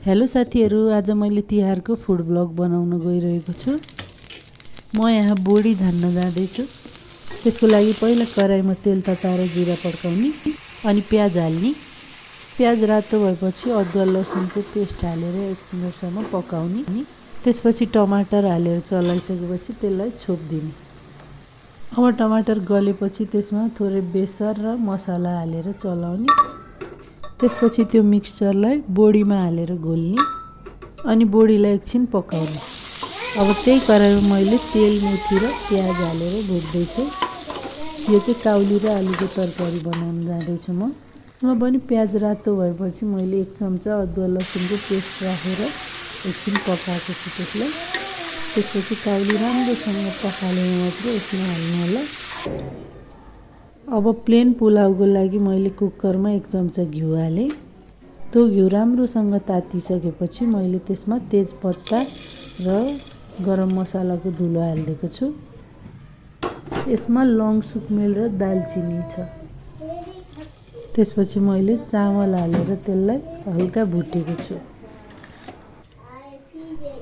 Hello साथीहरु, आज मैले तिहारको फुड ब्लग बनाउन गइरहेको छु। म यहाँ बोडी झान्न जाँदैछु। त्यसको लागि पहिला कराईमा तेल तताएर जिरा पड्काउने अनि प्याज हाल्ने। प्याज रातो भएपछि अदुवा लसुनको पेस्ट हालेर 1 मिनेटसम्म पकाउने। त्यसपछि टमाटर हालेर चलाइसकेपछि त्यसलाई छोप्दिने। अब टमाटर गलेपछि त्यसमा थोरै बेसर र मसला हालेर चलाउने। त्यसपछि त्यो मिक्सचरलाई बोडीमा हालेर घोल्ने अनि बोडीलाई एकछिन पकाउने। अब त्यही कराईमा मैले तेल, मेथी र प्याज हालेर भुट्दै छु। यो चाहिँ काउली र आलुको तरकारी बनाउन जाँदैछु म। पनि प्याज रातो भएपछि मैले 1 चम्चा अदुवा लसुनको पेस्ट राखेर एकछिन पकाएको छु त्यसलाई। त्यसपछि काउली राम्रोसँग पखालेर मात्र यसमा हाल्नु होला। अब प्लेन पुलावको लागि मैले कुकरमा 1 चम्चा घिउ हालेँ। त्यो घिउ राम्रोसँग तातिसकेपछि मैले त्यसमा तेजपत्ता र गरम मसालाको धुलो हालिदिएको छु। यसमा लौंग, सुकमेल र दालचिनी छ। त्यसपछि मैले चामल हालेर त्यसलाई हल्का भुटेको छु।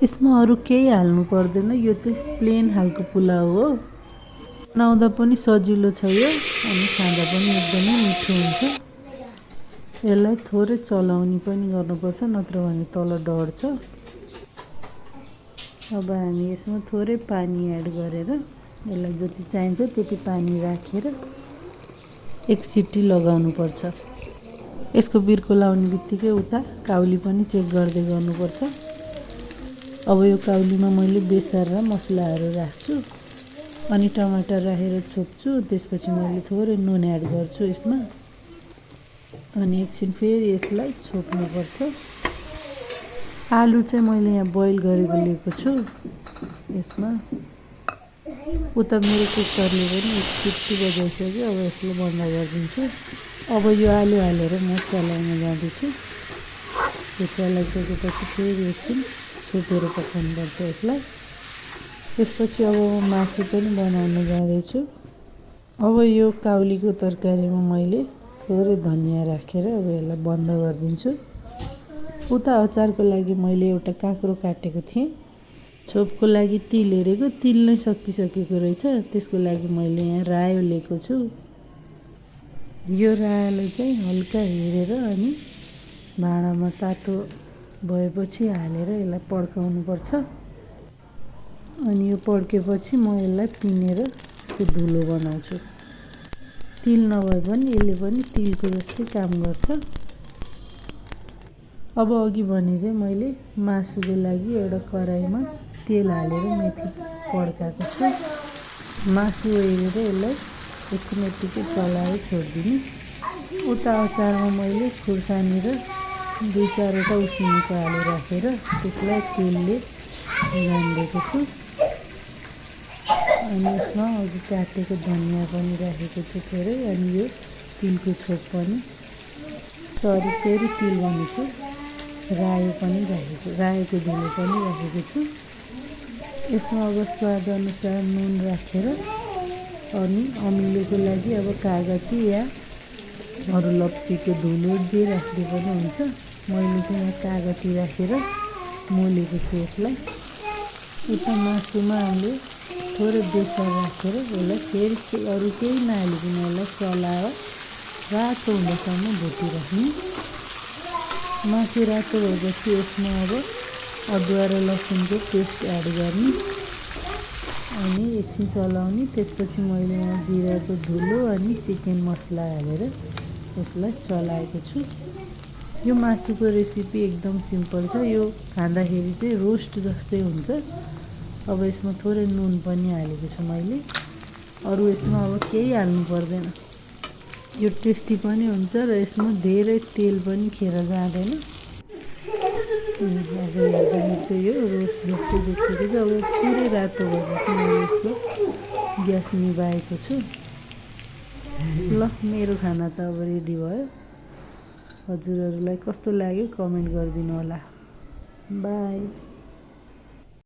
यसमा अरु केही हाल्नु पर्दैन। यो चाहिँ प्लेन खालको पुलाव हो। बनाउँदा पनि सजिलो छ यो अनि खाँदा पनि एकदमै मिठो हुन्छ। यसलाई थोरै चलाउनी पनि गर्नुपर्छ, नत्र भने तल डढ्छ। अब हामी यसमा थोरै पानी एड गरेर यसलाई जति चाहिन्छ त्यति पानी राखेर 1 सिटी लगाउनु पर्छ। यसको बिर्को लाउने बित्तिकै उता काउली पनि चेक गर्दै गर्नुपर्छ। अब यो काउलीमा मैले बेसार र मसलाहरू राख्छु अनि टमाटर राखेर छोप्छु। त्यसपछि मैले थोरै नुन एड गर्छु यसमा अनि एकछिन फेरि यसलाई छोप्नुपर्छ। आलु चाहिँ मैले यहाँ बोइल गरेको लिएको छु। यसमा उता मेरो कुकरले पनि 1 सिटी बजाइसक्यो। अब यसलाई बन्द गरिदिन्छु। अब यो आलु हालेर म चलाउन जाँदैछु। यो चलाइसकेपछि फेरि एकछिन छोपेर पकाउनुपर्छ यसलाई। त्यसपछि अब मासु पनि बनाउन जाँदैछु। अब यो काउलीको तरकारीमा मैले थोरै धनिया राखेर अब यसलाई बन्द गरिदिन्छु। उता अचारको लागि मैले एउटा काँक्रो काटेको थिएँ। छोपको लागि तिल हेरेको, तिल नै सकिसकेको रहेछ। त्यसको लागि मैले यहाँ रायो लिएको छु। यो रायोलाई चाहिँ हल्का हेरेर अनि भाँडामा तातो भएपछि हालेर यसलाई पड्काउनु पर्छ। अनि यो पड्केपछि म यसलाई पिनेर यसको धुलो बनाउँछु। तिल नभए पनि यसले पनि तिलको जस्तै काम गर्छ। अब अघि भने चाहिँ मैले मासुको लागि एउटा कराईमा तेल हालेर मेथी पड्काएको छु। मासु हेरेर यसलाई एकछिन यतिकै चलाएर छोड्दिने। उता अचारमा मैले खुर्सानी र 2-4 वटा उसिनेको आलु राखेर त्यसलाई तेलले उमालिदिएको छु। अनि यसमा अघि काटेको धनिया पनि राखेको छु थोरै अनि यो तिलको छोप पनि फेरि तिल भनेछु, रायो पनि रायोको धुलो पनि राखेको छु। यसमा अब स्वाद अनुसार नुन राखेर अनि अमिलोको लागि अब कागती या अरू लप्सीको धुलो जे राख्दै पनि हुन्छ। मैले चाहिँ यहाँ कागती राखेर मोलेको छु यसलाई। उता मासुमा हामीले थोरै बेसार राखेर यसलाई फेरि अरू केही नहालिकन यसलाई चलाएर रातो हुँदासम्म भुटिराख्ने। मासु रातो भएपछि यसमा अब अदुवा र लसुनको पेस्ट एड गर्ने अनि एकछिन चलाउने। त्यसपछि मैले यहाँ जिराको धुलो अनि चिकन मसला हालेर यसलाई चलाएको छु। यो मासुको रेसिपी एकदम सिम्पल छ। यो खाँदाखेरि चाहिँ रोस्ट जस्तै हुन्छ। अब यसमा थोरै नुन पनि हालेको छु मैले। अरू यसमा अब केही हाल्नु पर्दैन। यो टेस्टी पनि हुन्छ र यसमा धेरै तेल पनि खेर जाँदैन। अब हेर्दा यो रोस्ट जस्तै देखेको छ। अब पुरै रातो भएपछि मैले यसको ग्यास निभाएको छु। ल, मेरो खाना त अब रेडी भयो। हजुरहरूलाई कस्तो लाग्यो कमेन्ट गरिदिनु होला। बाई।